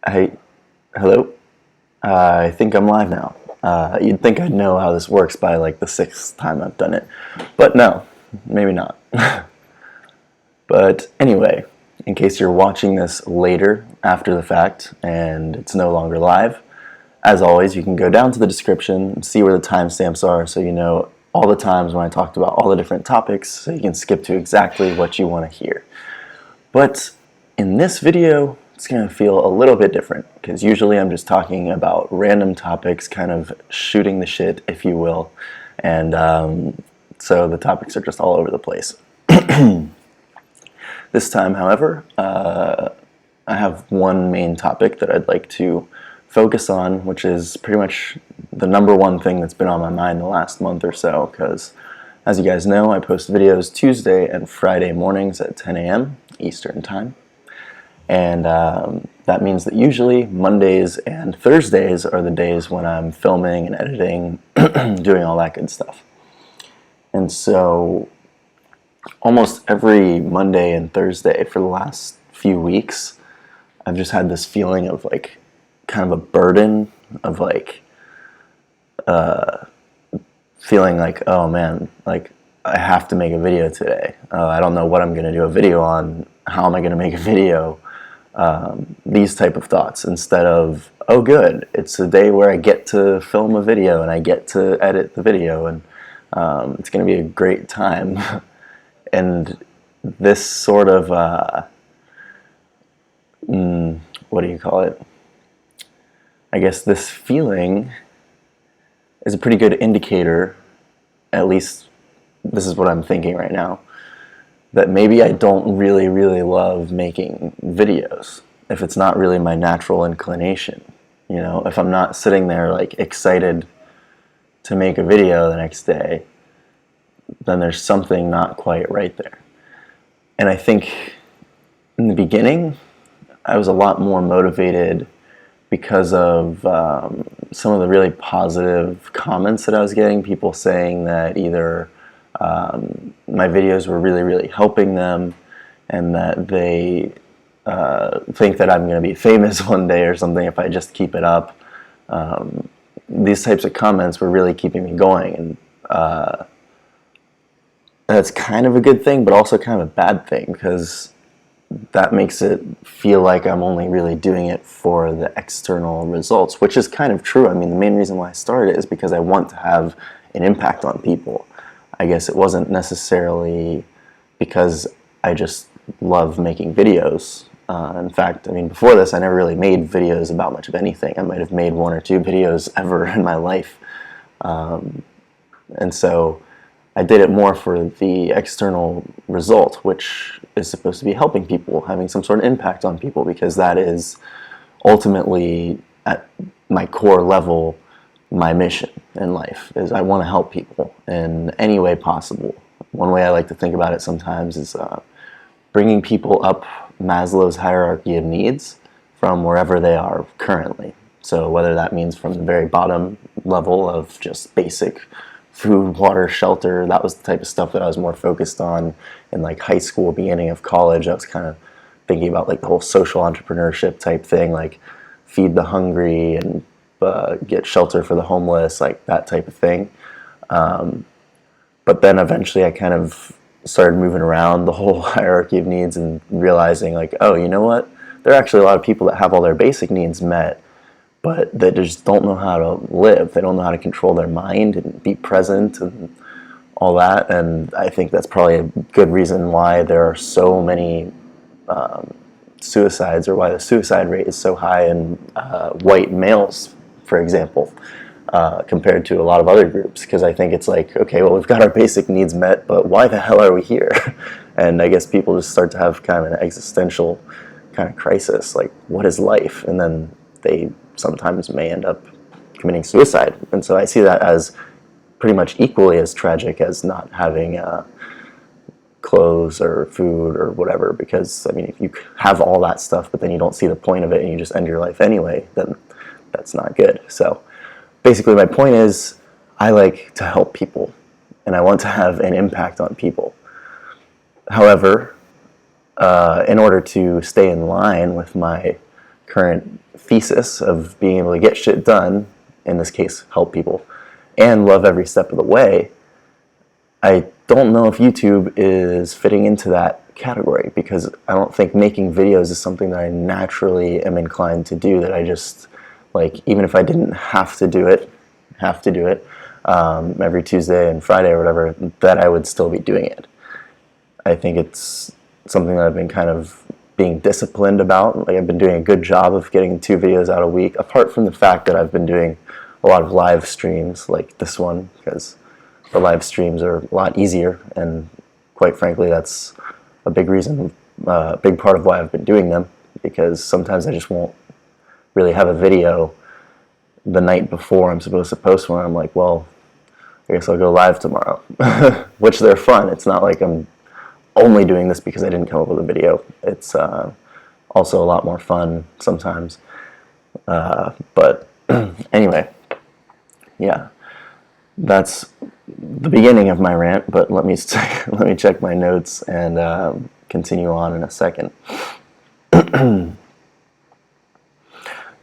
Hey, hello? I think I'm live now. You'd think I'd know how this works by like the sixth time I've done it, but no, maybe not. But anyway, in case you're watching this later after the fact and it's no longer live, as always, you can go down to the description and see where the timestamps are so you know all the times when I talked about all the different topics so you can skip to exactly what you want to hear. But in this video, it's going to feel a little bit different because usually I'm just talking about random topics, kind of shooting the shit, if you will, and so the topics are just all over the place. This time, however, I have one main topic that I'd like to focus on, which is pretty much the number one thing that's been on my mind the last month or so, because as you guys know, I post videos Tuesday and Friday mornings at 10 a.m. Eastern Time. And that means that usually Mondays and Thursdays are the days when I'm filming and editing, doing all that good stuff. And so almost every Monday and Thursday for the last few weeks, I've just had this feeling of like kind of a burden of like feeling like, oh man, like I have to make a video today. I don't know what I'm going to do a video on. How am I going to make a video? These type of thoughts instead of, oh good, it's a day where I get to film a video and I get to edit the video and it's going to be a great time. And this sort of, what do you call it? I guess this feeling is a pretty good indicator, at least this is what I'm thinking right now, that maybe I don't really love making videos if it's not really my natural inclination. You know, if I'm not sitting there like excited to make a video the next day, then there's something not quite right there. And I think in the beginning, I was a lot more motivated because of some of the really positive comments that I was getting, people saying that either my videos were really helping them and that they think that I'm going to be famous one day or something if I just keep it up. These types of comments were really keeping me going, and that's kind of a good thing, but also kind of a bad thing because that makes it feel like I'm only really doing it for the external results, which is kind of true. I mean, the main reason why I started is because I want to have an impact on people. I guess it wasn't necessarily because I just love making videos. In fact, I mean, before this, I never really made videos about much of anything. I might have made one or two videos ever in my life. And so I did it more for the external result, which is supposed to be helping people, having some sort of impact on people, because that is ultimately, at my core level, my mission in life is I want to help people in any way possible. One way I like to think about it sometimes is bringing people up Maslow's hierarchy of needs from wherever they are currently. So whether that means from the very bottom level of just basic food, water, shelter, that was the type of stuff that I was more focused on in like high school, beginning of college. I was kind of thinking about like the whole social entrepreneurship type thing, like feed the hungry and get shelter for the homeless, like that type of thing. But then eventually I kind of started moving around the whole hierarchy of needs and realizing like, oh, you know what? There are actually a lot of people that have all their basic needs met, but they just don't know how to live. They don't know how to control their mind and be present and all that. And I think that's probably a good reason why there are so many suicides, or why the suicide rate is so high in white males, for example, compared to a lot of other groups. Because I think it's like, okay, well, we've got our basic needs met, but why the hell are we here? And I guess people just start to have kind of an existential kind of crisis, like, what is life? And then they sometimes may end up committing suicide. And so I see that as pretty much equally as tragic as not having clothes or food or whatever, because I mean, if you have all that stuff but then you don't see the point of it and you just end your life anyway, then that's not good. So basically my point is I like to help people and I want to have an impact on people. However, in order to stay in line with my current thesis of being able to get shit done, in this case, help people, and love every step of the way, I don't know if YouTube is fitting into that category, because I don't think making videos is something that I naturally am inclined to do, that I just, like, even if I didn't have to do it every Tuesday and Friday or whatever, that I would still be doing it. I think it's something that I've been kind of being disciplined about. Like, I've been doing a good job of getting 2 videos out a week, apart from the fact that I've been doing a lot of live streams like this one, because the live streams are a lot easier, and quite frankly, that's a big reason, a big part of why I've been doing them, because sometimes I just won't really have a video the night before I'm supposed to post one. I'm like, well, I guess I'll go live tomorrow, which they're fun. It's not like I'm only doing this because I didn't come up with a video. It's also a lot more fun sometimes. But anyway, yeah, that's the beginning of my rant, but let me check my notes and continue on in a second.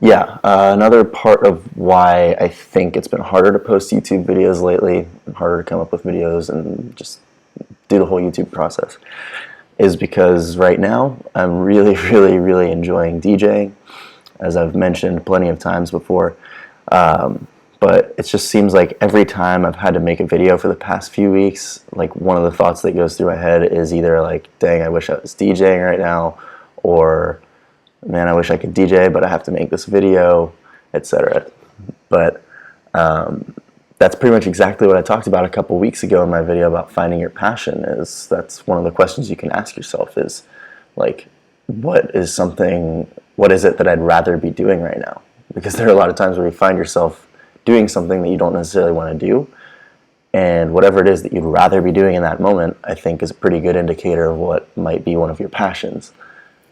Yeah, another part of why I think it's been harder to post YouTube videos lately, and harder to come up with videos and just do the whole YouTube process, is because right now I'm really, really, really enjoying DJing, as I've mentioned plenty of times before. But it just seems like every time I've had to make a video for the past few weeks, like, one of the thoughts that goes through my head is either like, dang, I wish I was DJing right now, or man, I wish I could DJ, but I have to make this video, etc. But that's pretty much exactly what I talked about a couple weeks ago in my video about finding your passion. That's one of the questions you can ask yourself, is like, what is it that I'd rather be doing right now? Because there are a lot of times where you find yourself doing something that you don't necessarily want to do, and whatever it is that you'd rather be doing in that moment, I think, is a pretty good indicator of what might be one of your passions.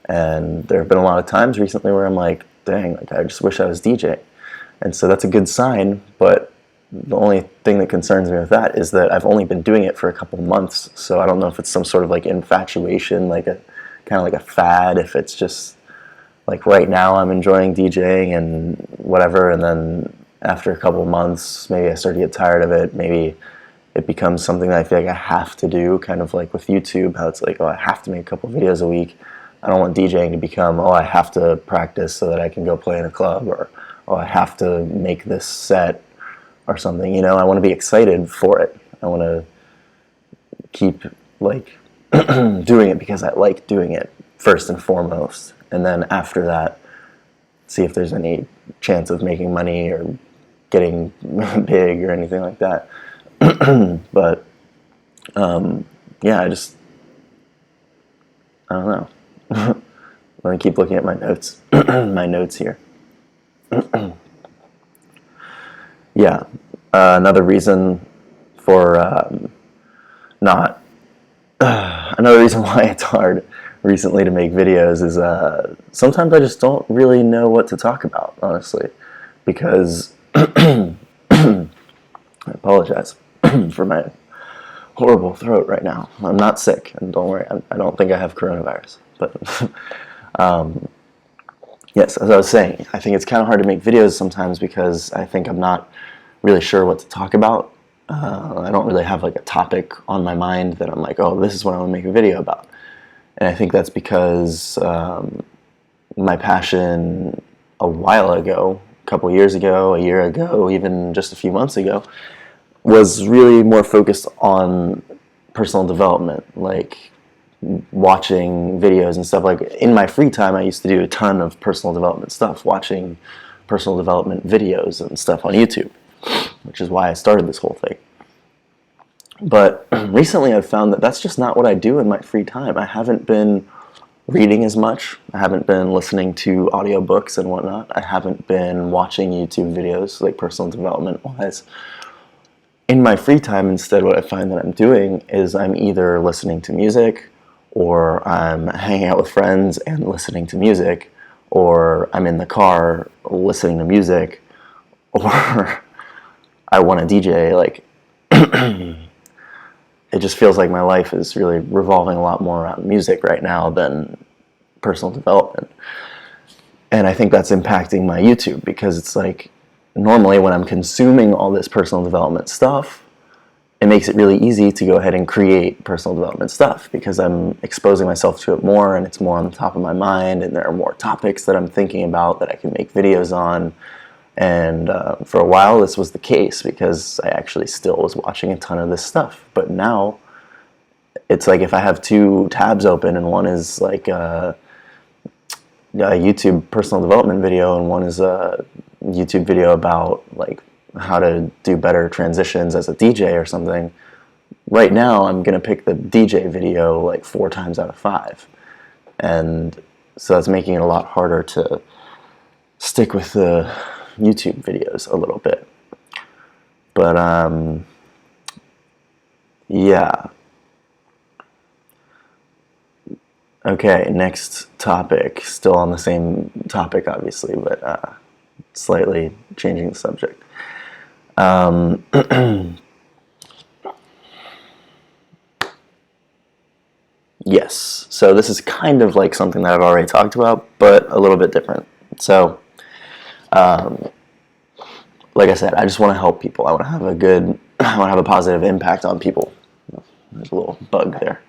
And there have been a lot of times recently where I'm like, dang, like, I just wish I was DJing. And so that's a good sign, but the only thing that concerns me with that is that I've only been doing it for a couple months, so I don't know if it's some sort of like infatuation, like a kind of like a fad, if it's just like right now I'm enjoying DJing and whatever, and then after a couple months maybe I start to get tired of it, maybe it becomes something that I feel like I have to do, kind of like with YouTube, how it's like, oh, I have to make a couple videos a week. I don't want DJing to become, oh, I have to practice so that I can go play in a club, or, oh, I have to make this set or something. You know, I want to be excited for it. I want to keep, like, doing it because I like doing it first and foremost. And then after that, see if there's any chance of making money or getting big or anything like that. But, yeah, I don't know. Let me keep looking at my notes. My notes here. Yeah, another reason for another reason why it's hard recently to make videos is sometimes I just don't really know what to talk about, honestly, because I apologize for my horrible throat right now. I'm not sick, and don't worry, I don't think I have coronavirus. But yes, as I was saying, I think it's kind of hard to make videos sometimes because I think I'm not really sure what to talk about. I don't really have like a topic on my mind that I'm like, oh, this is what I want to make a video about. And I think that's because my passion a while ago, a couple years ago, a year ago, even just a few months ago, was really more focused on personal development, like watching videos and stuff. Like, in my free time, I used to do a ton of personal development stuff, watching personal development videos and stuff on YouTube, which is why I started this whole thing. But recently I've found that that's just not what I do in my free time. I haven't been reading as much. I haven't been listening to audiobooks and whatnot. I haven't been watching YouTube videos, like personal development wise. In my free time, instead, what I find that I'm doing is I'm either listening to music, or I'm hanging out with friends and listening to music, or I'm in the car listening to music, or I want to DJ. Like, it just feels like my life is really revolving a lot more around music right now than personal development. And I think that's impacting my YouTube, because it's like, normally when I'm consuming all this personal development stuff, it makes it really easy to go ahead and create personal development stuff, because I'm exposing myself to it more, and it's more on the top of my mind, and there are more topics that I'm thinking about that I can make videos on. And for a while this was the case, because I actually still was watching a ton of this stuff. But now it's like, if I have two tabs open, and one is like a YouTube personal development video, and one is a YouTube video about like how to do better transitions as a DJ or something, right now I'm going to pick the DJ video like 4 times out of 5. And so that's making it a lot harder to stick with the YouTube videos a little bit. But yeah. Okay, next topic. Still on the same topic, obviously, but slightly changing the subject. Yes, so this is kind of like something that I've already talked about, but a little bit different. So, like I said, I just want to help people. I want to have I want to have a positive impact on people. There's a little bug there.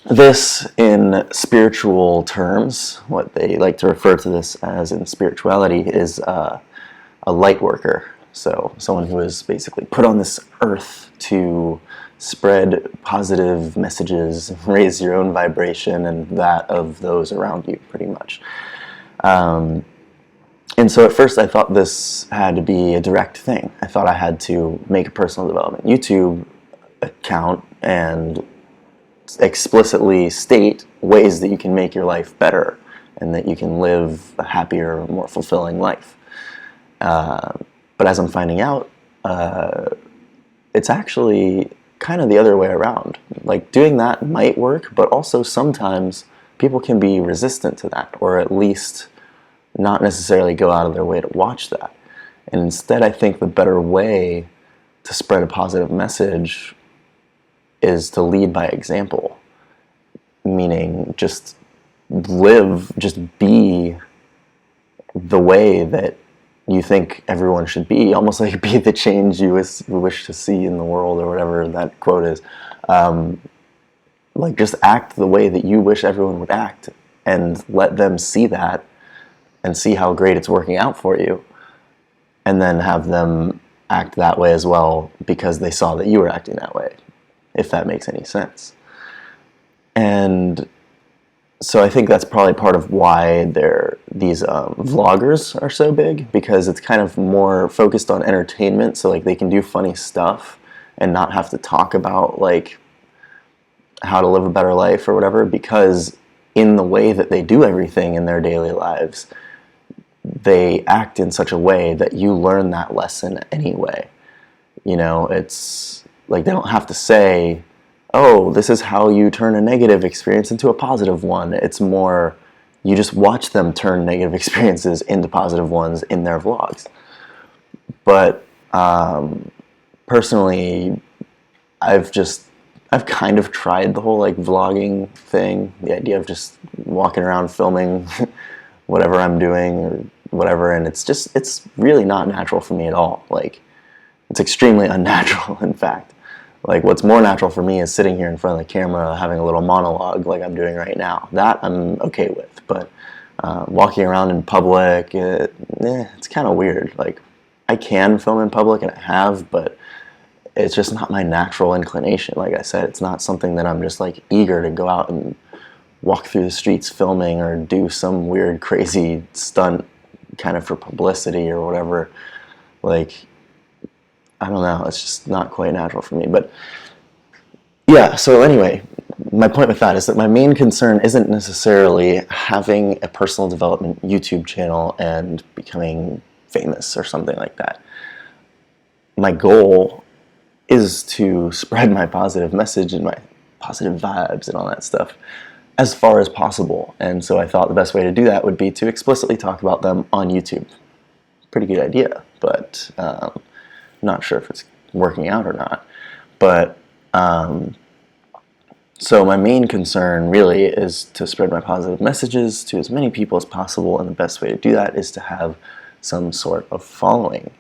This, in spiritual terms, what they like to refer to this as in spirituality, is a light worker. So someone who is basically put on this earth to spread positive messages, raise your own vibration and that of those around you, pretty much. And so at first I thought this had to be a direct thing. I thought I had to make a personal development YouTube account and explicitly state ways that you can make your life better and that you can live a happier, more fulfilling life. But as I'm finding out, it's actually kind of the other way around. Like, doing that might work, but also sometimes people can be resistant to that, or at least not necessarily go out of their way to watch that. And instead, I think the better way to spread a positive message is to lead by example, meaning just be the way that you think everyone should be, almost like be the change you wish to see in the world, or whatever that quote is. Like, just act the way that you wish everyone would act, and let them see that and see how great it's working out for you, and then have them act that way as well because they saw that you were acting that way, if that makes any sense. And so I think that's probably part of why these vloggers are so big, because it's kind of more focused on entertainment, so like they can do funny stuff and not have to talk about like how to live a better life or whatever, because in the way that they do everything in their daily lives, they act in such a way that you learn that lesson anyway. You know, it's like they don't have to say, oh, this is how you turn a negative experience into a positive one. It's more, you just watch them turn negative experiences into positive ones in their vlogs. But personally, I've kind of tried the whole like vlogging thing, the idea of just walking around filming whatever I'm doing or whatever, and it's really not natural for me at all. Like, it's extremely unnatural, in fact. Like, what's more natural for me is sitting here in front of the camera having a little monologue like I'm doing right now. That I'm okay with, but walking around in public, it's kind of weird. Like, I can film in public, and I have, but it's just not my natural inclination. Like I said, it's not something that I'm just like eager to go out and walk through the streets filming or do some weird crazy stunt kind of for publicity or whatever. Like, I don't know, it's just not quite natural for me. But yeah, so anyway, my point with that is that my main concern isn't necessarily having a personal development YouTube channel and becoming famous or something like that. My goal is to spread my positive message and my positive vibes and all that stuff as far as possible. And so I thought the best way to do that would be to explicitly talk about them on YouTube. Pretty good idea, but not sure if it's working out or not. But So my main concern really is to spread my positive messages to as many people as possible, and the best way to do that is to have some sort of following.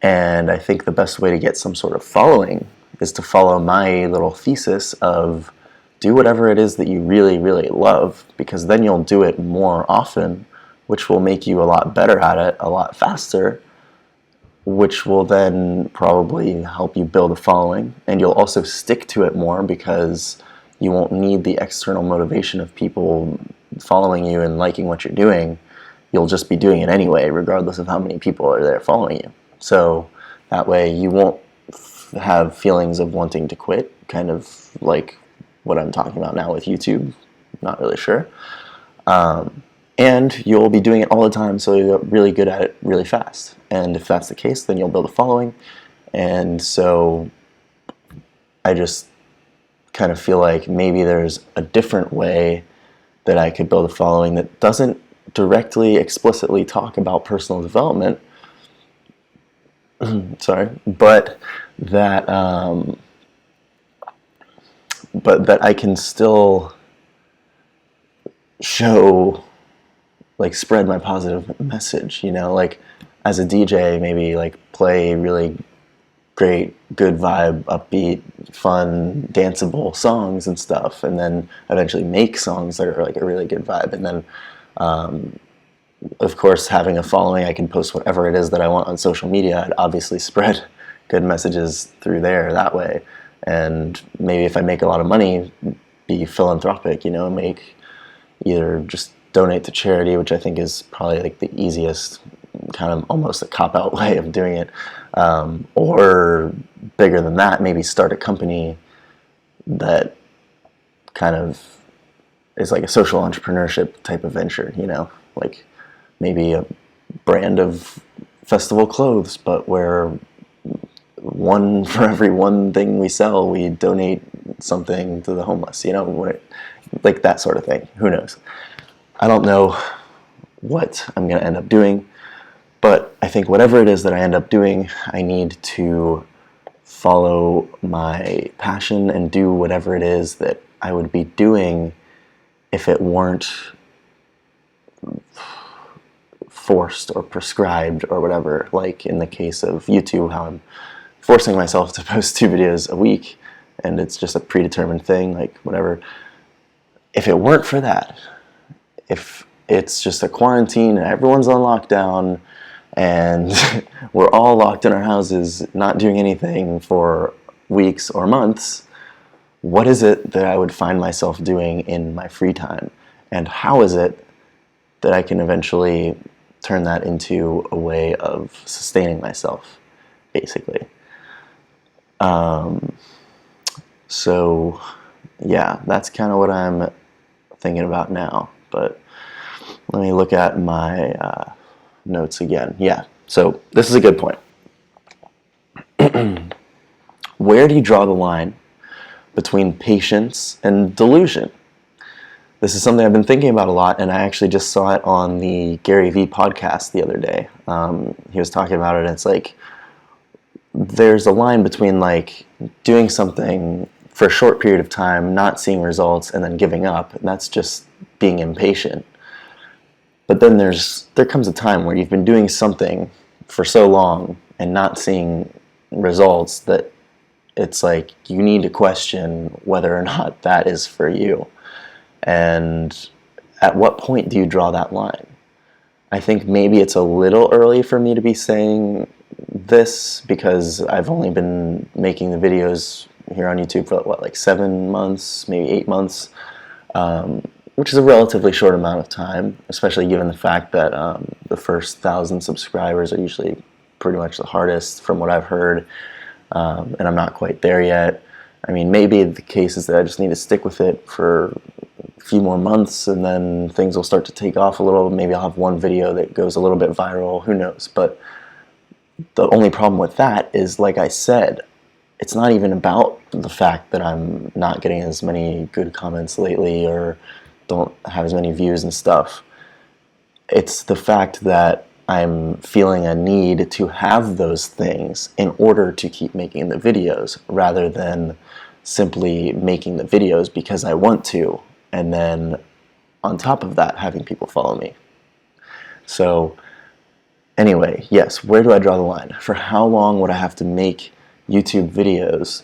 And I think the best way to get some sort of following is to follow my little thesis of do whatever it is that you really, really love, because then you'll do it more often, which will make you a lot better at it, a lot faster, which will then probably help you build a following. And you'll also stick to it more because you won't need the external motivation of people following you and liking what you're doing. You'll just be doing it anyway, regardless of how many people are there following you. So that way you won't have feelings of wanting to quit, kind of like what I'm talking about now with YouTube. Not really sure. And you'll be doing it all the time, so you'll get really good at it really fast. And if that's the case, then you'll build a following. And so I just kind of feel like maybe there's a different way that I could build a following that doesn't directly, explicitly talk about personal development, but that I can still show, like, spread my positive message, like as a DJ, maybe like play really great, good vibe, upbeat, fun, danceable songs and stuff, and then eventually make songs that are like a really good vibe. And then of course, having a following, I can post whatever it is that I want on social media. I'd obviously spread good messages through there that way. And maybe if I make a lot of money, be philanthropic, make either just donate to charity, which I think is probably like the easiest, kind of almost a cop-out way of doing it. Or bigger than that, maybe start a company that kind of is like a social entrepreneurship type of venture, like maybe a brand of festival clothes, but where for every one thing we sell, we donate something to the homeless, like that sort of thing. Who knows? I don't know what I'm going to end up doing, but I think whatever it is that I end up doing, I need to follow my passion and do whatever it is that I would be doing if it weren't forced or prescribed or whatever. Like in the case of YouTube, how I'm forcing myself to post 2 videos a week, and it's just a predetermined thing, like whatever. If it weren't for that, if it's just a quarantine and everyone's on lockdown and we're all locked in our houses not doing anything for weeks or months, what is it that I would find myself doing in my free time? And how is it that I can eventually turn that into a way of sustaining myself, basically? So yeah, that's kind of what I'm thinking about now. But let me look at my notes again. Yeah, so this is a good point. Where do you draw the line between patience and delusion? This is something I've been thinking about a lot, and I actually just saw it on the Gary Vee podcast the other day. He was talking about it, and it's like there's a line between like doing something for a short period of time, not seeing results, and then giving up. And that's just being impatient. But then there comes a time where you've been doing something for so long and not seeing results that it's like you need to question whether or not that is for you. And at what point do you draw that line? I think maybe it's a little early for me to be saying this because I've only been making the videos here on YouTube for like 7 months, maybe 8 months, which is a relatively short amount of time, especially given the fact that the first 1,000 subscribers are usually pretty much the hardest from what I've heard, and I'm not quite there yet. I mean, maybe the case is that I just need to stick with it for a few more months and then things will start to take off a little. Maybe I'll have one video that goes a little bit viral, who knows. But the only problem with that is, like I said, it's not even about the fact that I'm not getting as many good comments lately or don't have as many views and stuff. It's the fact that I'm feeling a need to have those things in order to keep making the videos, rather than simply making the videos because I want to, and then on top of that, having people follow me. So anyway, yes, where do I draw the line? For how long would I have to make YouTube videos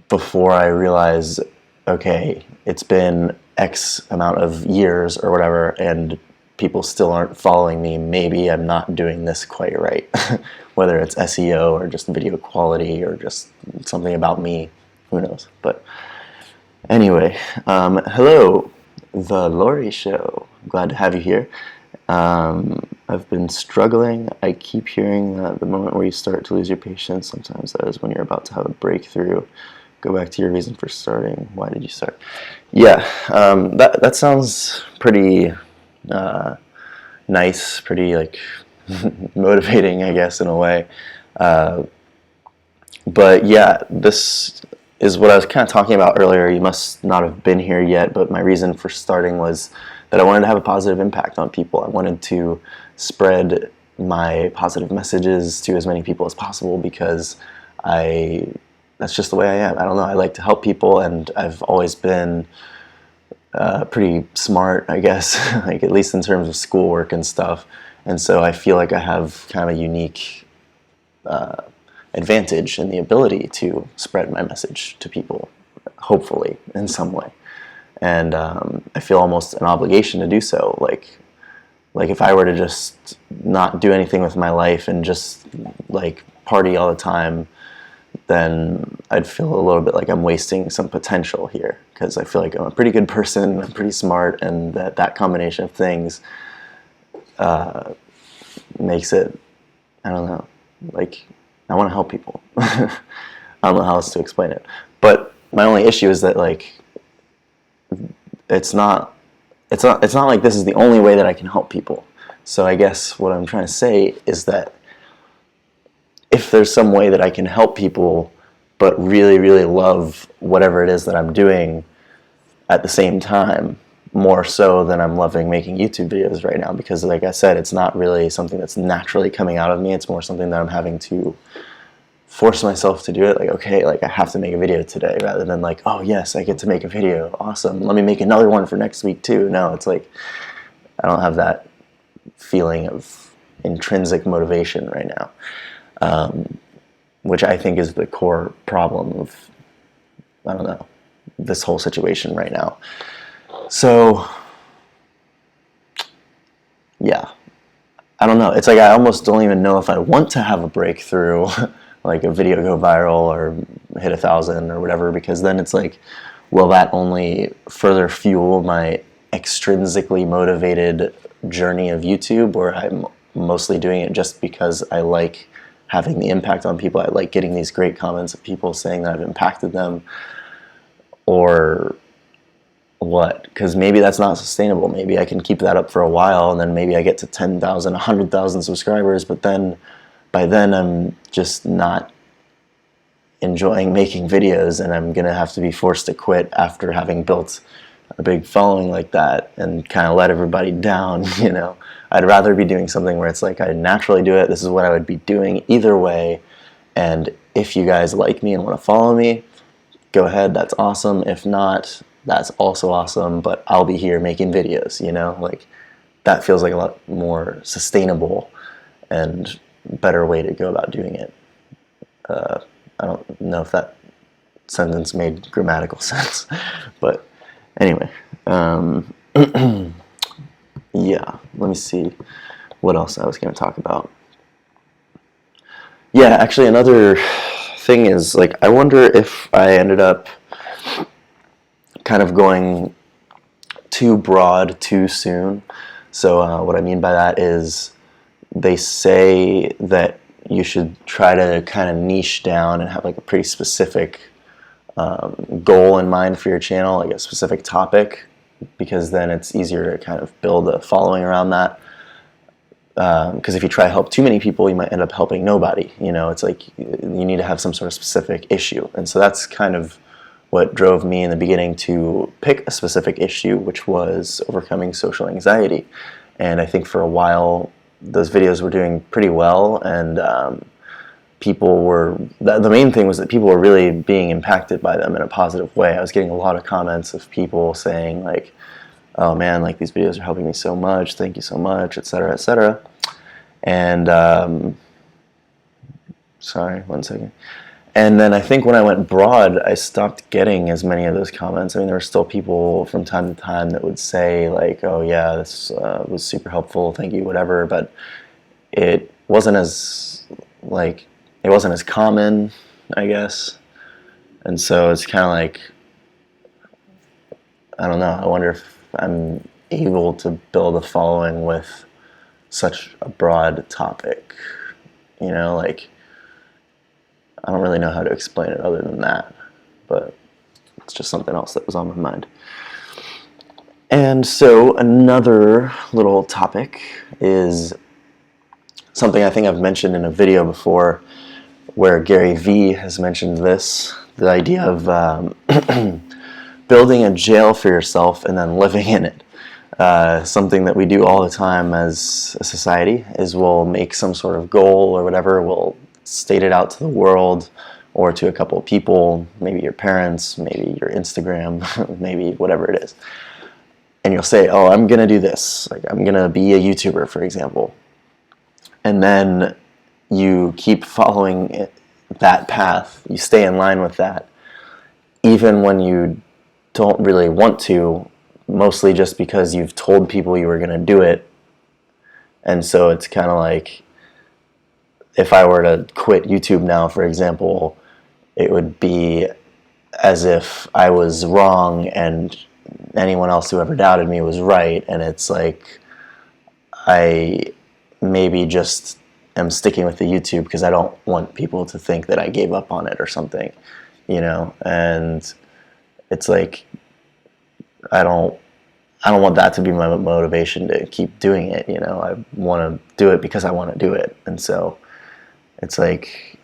before I realize, okay, it's been X amount of years or whatever, and people still aren't following me? Maybe I'm not doing this quite right. Whether it's SEO or just video quality or just something about me, who knows. But anyway, hello, The Lori Show. Glad to have you here. I've been struggling. I keep hearing that the moment where you start to lose your patience, sometimes that is when you're about to have a breakthrough. Go back to your reason for starting. Why did you start? Yeah, that sounds pretty nice, pretty like motivating, I guess, in a way. But yeah, this is what I was kind of talking about earlier. You must not have been here yet, but my reason for starting was that I wanted to have a positive impact on people. I wanted to spread my positive messages to as many people as possible because that's just the way I am. I don't know, I like to help people, and I've always been pretty smart, I guess, like at least in terms of schoolwork and stuff. And so I feel like I have kind of a unique advantage in the ability to spread my message to people, hopefully, in some way. And I feel almost an obligation to do so. Like if I were to just not do anything with my life and just like party all the time, then I'd feel a little bit like I'm wasting some potential here, because I feel like I'm a pretty good person, I'm pretty smart, and that combination of things makes it, I don't know, like I want to help people. I don't know how else to explain it. But my only issue is that like it's not like this is the only way that I can help people. So I guess what I'm trying to say is that if there's some way that I can help people but really, really love whatever it is that I'm doing at the same time, more so than I'm loving making YouTube videos right now, because like I said, it's not really something that's naturally coming out of me. It's more something that I'm having to force myself to do it. Like, okay, like I have to make a video today, rather than like, oh yes, I get to make a video, awesome, let me make another one for next week too. No, it's like I don't have that feeling of intrinsic motivation right now, which I think is the core problem of, I don't know, this whole situation right now. So yeah, I don't know. It's like I almost don't even know if I want to have a breakthrough, like a video go viral or hit 1,000 or whatever, because then it's like, will that only further fuel my extrinsically motivated journey of YouTube, or I'm mostly doing it just because I like having the impact on people. I like getting these great comments of people saying that I've impacted them, or what? Because maybe that's not sustainable. Maybe I can keep that up for a while, and then maybe I get to 10,000, 100,000 subscribers, but then by then I'm just not enjoying making videos, and I'm gonna have to be forced to quit after having built a big following like that and kind of let everybody down, you know. I'd rather be doing something where it's like I naturally do it, this is what I would be doing either way, and if you guys like me and want to follow me, go ahead, that's awesome. If not, that's also awesome, but I'll be here making videos, you know. Like that feels like a lot more sustainable and better way to go about doing it. I don't know if that sentence made grammatical sense, but anyway, yeah, let me see what else I was going to talk about. Yeah, actually another thing is, like, I wonder if I ended up kind of going too broad too soon. So what I mean by that is they say that you should try to kind of niche down and have like a pretty specific goal in mind for your channel, like a specific topic, because then it's easier to kind of build a following around that. Because if you try to help too many people, you might end up helping nobody. You know, it's like you need to have some sort of specific issue. And so that's kind of what drove me in the beginning to pick a specific issue, which was overcoming social anxiety. And I think for a while, those videos were doing pretty well, and people were, the main thing was that people were really being impacted by them in a positive way. I was getting a lot of comments of people saying like, oh man, like these videos are helping me so much, thank you so much, etc., etc. And sorry, one second. And then I think when I went broad, I stopped getting as many of those comments. I mean, there were still people from time to time that would say like, oh yeah, this was super helpful, thank you, whatever, but it wasn't as common, I guess. And so it's kind of like, I don't know, I wonder if I'm able to build a following with such a broad topic, you know, like, I don't really know how to explain it other than that, but it's just something else that was on my mind. And so another little topic is something I think I've mentioned in a video before, where Gary Vee has mentioned this, the idea of building a jail for yourself and then living in it. Something that we do all the time as a society is we'll make some sort of goal or whatever, we'll state it out to the world or to a couple of people, maybe your parents, maybe your Instagram, maybe whatever it is. And you'll say, oh, I'm going to do this. Like, I'm going to be a YouTuber, for example. And then you keep following that path. You stay in line with that, even when you don't really want to, mostly just because you've told people you were going to do it. And so it's kind of like, if I were to quit YouTube now, for example, it would be as if I was wrong and anyone else who ever doubted me was right. And it's like, I maybe just am sticking with the YouTube because I don't want people to think that I gave up on it or something, you know. And it's like, I don't want that to be my motivation to keep doing it, you know. I want to do it because I want to do it. And so it's like,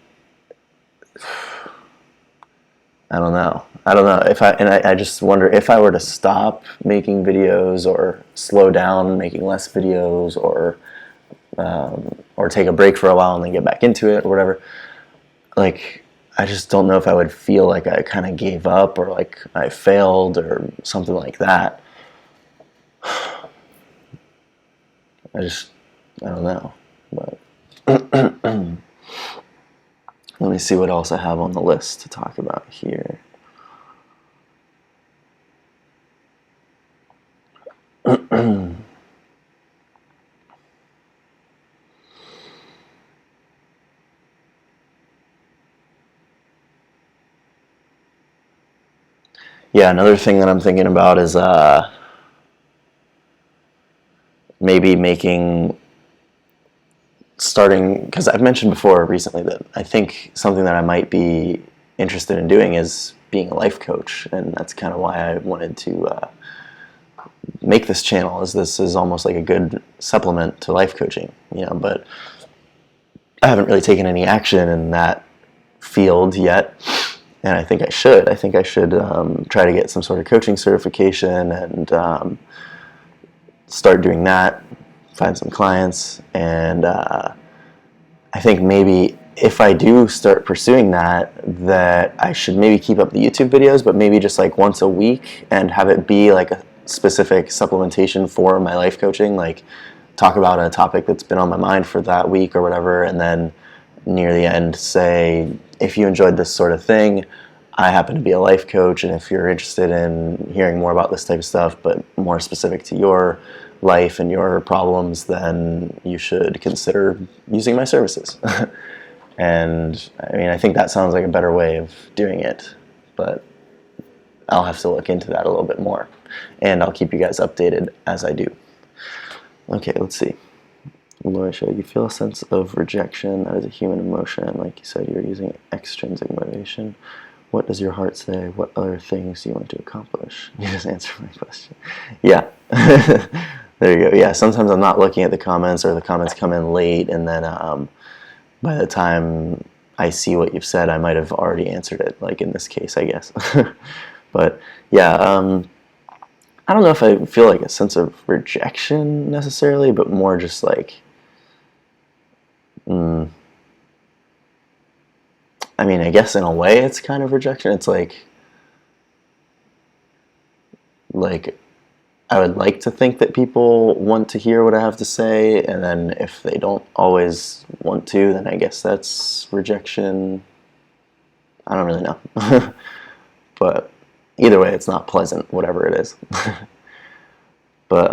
I don't know if I just wonder if I were to stop making videos or slow down making less videos or take a break for a while and then get back into it or whatever, like, I just don't know if I would feel like I kind of gave up or like I failed or something like that. I don't know, but let me see what else I have on the list to talk about here. Yeah, another thing that I'm thinking about is maybe starting, because I've mentioned before recently that I think something that I might be interested in doing is being a life coach, and that's kind of why I wanted to make this channel, as this is almost like a good supplement to life coaching, you know, but I haven't really taken any action in that field yet, and I think I should try to get some sort of coaching certification and start doing that, find some clients, and I think maybe if I do start pursuing that I should maybe keep up the YouTube videos, but maybe just like once a week and have it be like a specific supplementation for my life coaching, like talk about a topic that's been on my mind for that week or whatever, and then near the end say, if you enjoyed this sort of thing, I happen to be a life coach, and if you're interested in hearing more about this type of stuff, but more specific to your life and your problems, then you should consider using my services. And I mean, I think that sounds like a better way of doing it, but I'll have to look into that a little bit more, and I'll keep you guys updated as I do. Okay, let's see. Loisha, you feel a sense of rejection. That is a human emotion. Like you said, you're using extrinsic motivation. What does your heart say? What other things do you want to accomplish? You just answered my question. Yeah. There you go. Yeah, sometimes I'm not looking at the comments, or the comments come in late, and then by the time I see what you've said, I might have already answered it, like in this case, I guess. But yeah, I don't know if I feel like a sense of rejection necessarily, but more just like, I mean, I guess in a way it's kind of rejection. It's like I would like to think that people want to hear what I have to say, and then if they don't always want to, then I guess that's rejection. I don't really know. But either way, it's not pleasant, whatever it is. But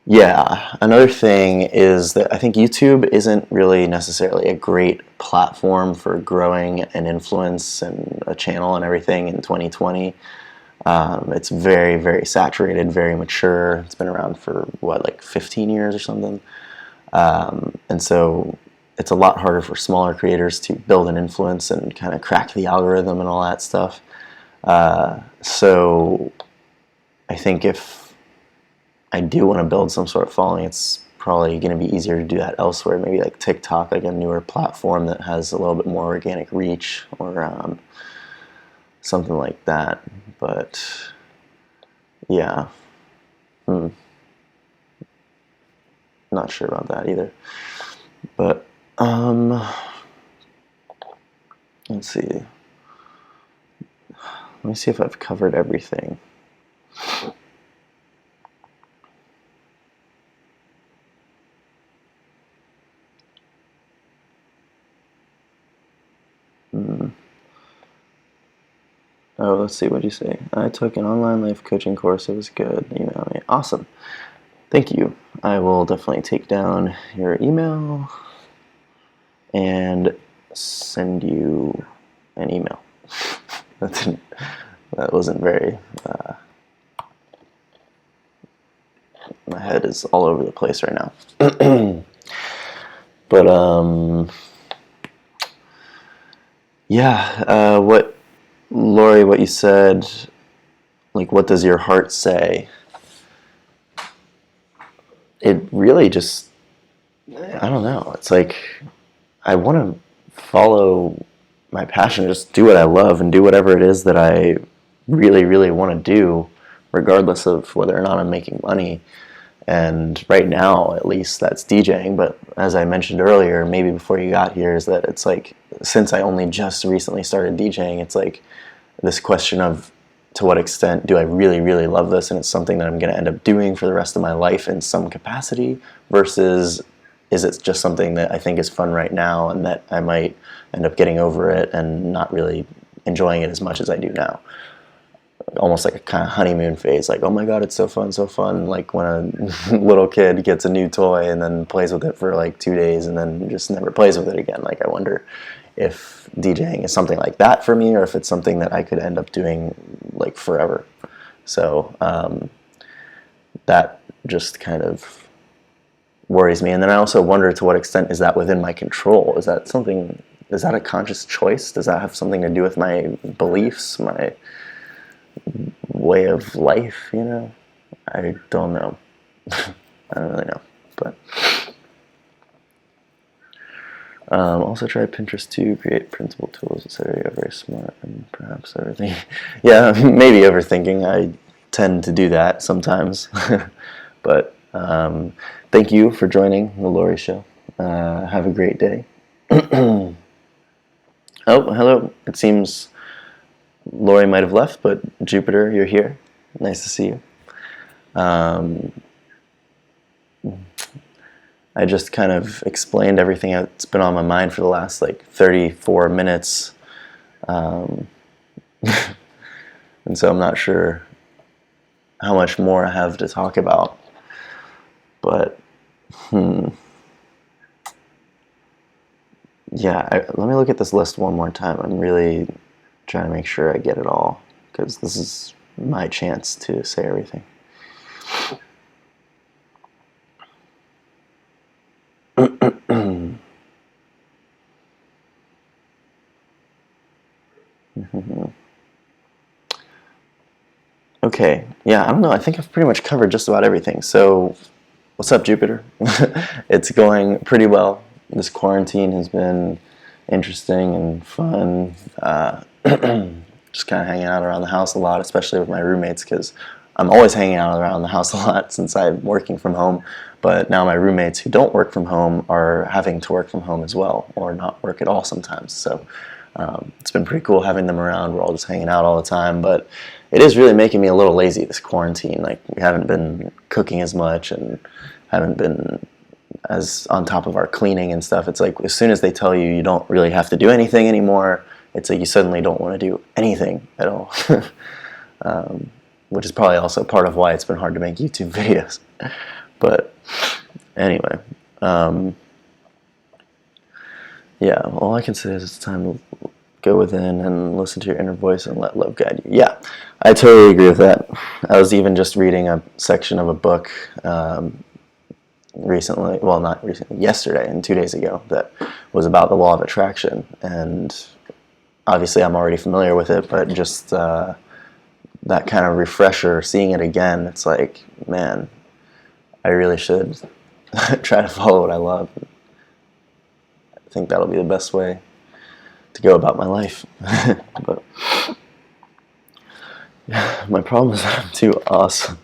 yeah, another thing is that I think YouTube isn't really necessarily a great platform for growing an influence and a channel and everything in 2020. It's very, very saturated, very mature. It's been around for, what, like 15 years or something? And so it's a lot harder for smaller creators to build an influence and kind of crack the algorithm and all that stuff. So I think if I do want to build some sort of following, it's probably going to be easier to do that elsewhere. Maybe like TikTok, like a newer platform that has a little bit more organic reach, or something like that. But yeah, not sure about that either. But let's see. Let me see if I've covered everything. Oh, let's see, what did you say? I took an online life coaching course. It was good. Email me. Awesome. Thank you. I will definitely take down your email and send you an email. That wasn't very... my head is all over the place right now. But, yeah, Lori, what you said, like, what does your heart say? It really just, I don't know. It's like, I want to follow my passion, just do what I love and do whatever it is that I really, really want to do, regardless of whether or not I'm making money. And right now, at least, that's DJing. But as I mentioned earlier, maybe before you got here, is that it's like, since I only just recently started DJing, it's like this question of, to what extent do I really, really love this, and it's something that I'm going to end up doing for the rest of my life in some capacity, versus is it just something that I think is fun right now and that I might end up getting over it and not really enjoying it as much as I do now. Almost like a kind of honeymoon phase, like, oh my god, it's so fun, like when a little kid gets a new toy and then plays with it for like 2 days and then just never plays with it again. Like, I wonder if DJing is something like that for me, or if it's something that I could end up doing like forever. So that just kind of worries me. And then I also wonder, to what extent is that within my control? Is that something, is that a conscious choice? Does that have something to do with my beliefs, my way of life, you know? I don't know. I don't really know. But also try Pinterest to create printable tools, etc. You're very smart and perhaps everything. Yeah, maybe overthinking. I tend to do that sometimes. But thank you for joining the Lori Show. Have a great day. Oh, hello. It seems Lori might have left, but Jupiter, you're here. Nice to see you. I just kind of explained everything that's been on my mind for the last like 34 minutes. And so I'm not sure how much more I have to talk about. But, yeah, let me look at this list one more time. I'm really trying to make sure I get it all, because this is my chance to say everything. Okay, yeah, I don't know. I think I've pretty much covered just about everything. So, what's up, Jupiter? It's going pretty well. This quarantine has been interesting and fun. Just kind of hanging out around the house a lot, especially with my roommates, because I'm always hanging out around the house a lot since I'm working from home, but now my roommates who don't work from home are having to work from home as well, or not work at all sometimes. So it's been pretty cool having them around. We're all just hanging out all the time, but it is really making me a little lazy, this quarantine. Like, we haven't been cooking as much and haven't been as on top of our cleaning and stuff. It's like, as soon as they tell you you don't really have to do anything anymore, it's like you suddenly don't want to do anything at all. Which is probably also part of why it's been hard to make YouTube videos. But anyway, yeah, all I can say is it's time to go within and listen to your inner voice and let love guide you. Yeah, I totally agree with that. I was even just reading a section of a book recently, well, not recently, yesterday and 2 days ago, that was about the law of attraction. And obviously I'm already familiar with it, but just that kind of refresher, seeing it again, it's like, man, I really should try to follow what I love. I think that'll be the best way to go about my life. But yeah, my problem is that I'm too awesome.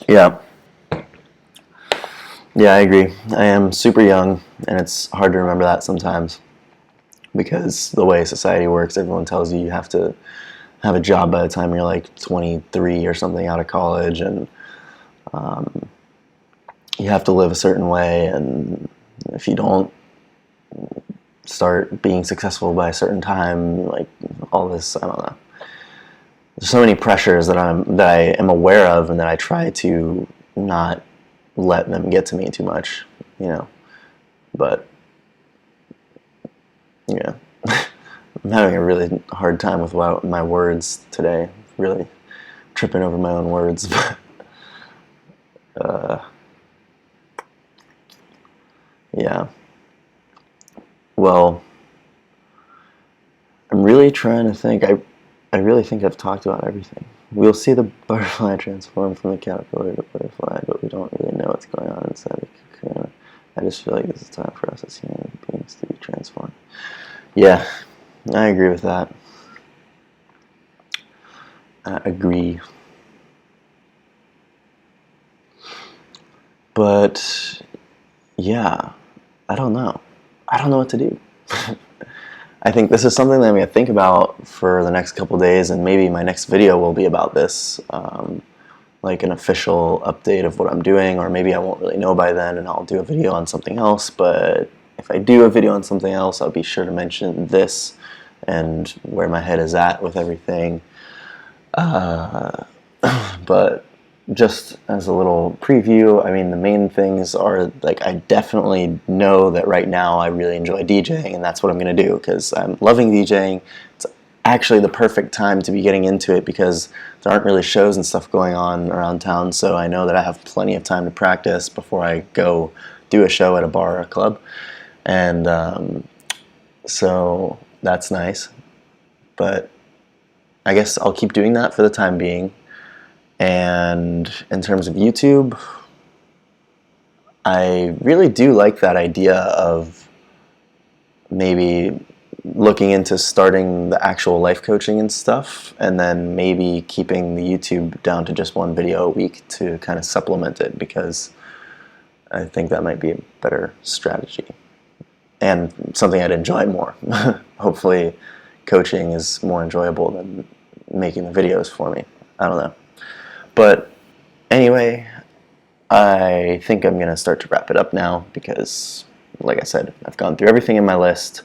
Yeah. Yeah, I agree. I am super young, and it's hard to remember that sometimes, because the way society works, everyone tells you you have to have a job by the time you're like 23 or something out of college, and you have to live a certain way, and if you don't start being successful by a certain time, like all this, I don't know. There's so many pressures that I am aware of, and that I try to not let them get to me too much, you know. But yeah, I'm having a really hard time with my words today. Really tripping over my own words. Yeah. Well, I'm really trying to think. I really think I've talked about everything. We'll see the butterfly transform from the caterpillar to butterfly, but we don't really know what's going on inside the cocoon. I just feel like this is time for us as human beings to be transformed. Yeah, I agree with that. I agree. But yeah, I don't know. I don't know what to do. I think this is something that I'm going to think about for the next couple days, and maybe my next video will be about this, like an official update of what I'm doing, or maybe I won't really know by then and I'll do a video on something else. But if I do a video on something else, I'll be sure to mention this and where my head is at with everything. But just as a little preview, I mean, the main things are, like, I definitely know that right now I really enjoy DJing, and that's what I'm going to do, because I'm loving DJing. It's actually the perfect time to be getting into it, because there aren't really shows and stuff going on around town, so I know that I have plenty of time to practice before I go do a show at a bar or a club. And so that's nice. But I guess I'll keep doing that for the time being. And in terms of YouTube, I really do like that idea of maybe looking into starting the actual life coaching and stuff, and then maybe keeping the YouTube down to just one video a week to kind of supplement it, because I think that might be a better strategy and something I'd enjoy more. Hopefully coaching is more enjoyable than making the videos for me. I don't know. But anyway, I think I'm going to start to wrap it up now, because, like I said, I've gone through everything in my list.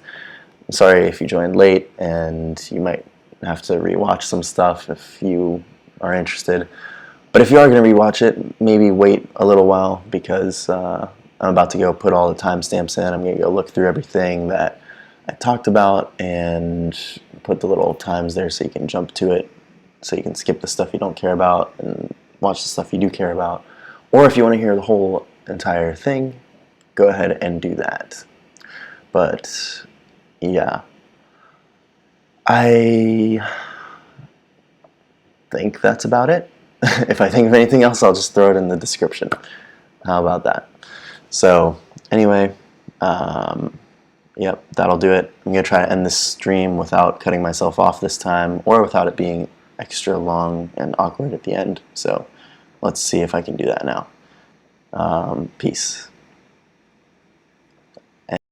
I'm sorry if you joined late, and you might have to rewatch some stuff if you are interested. But if you are going to rewatch it, maybe wait a little while, because I'm about to go put all the timestamps in. I'm going to go look through everything that I talked about and put the little times there so you can jump to it, so you can skip the stuff you don't care about and watch the stuff you do care about. Or if you want to hear the whole entire thing, go ahead and do that. But yeah, I think that's about it. If I think of anything else, I'll just throw it in the description. How about that? So anyway, Yep, that'll do it. I'm going to try to end this stream without cutting myself off this time, or without it being extra long and awkward at the end. So let's see if I can do that now. Peace.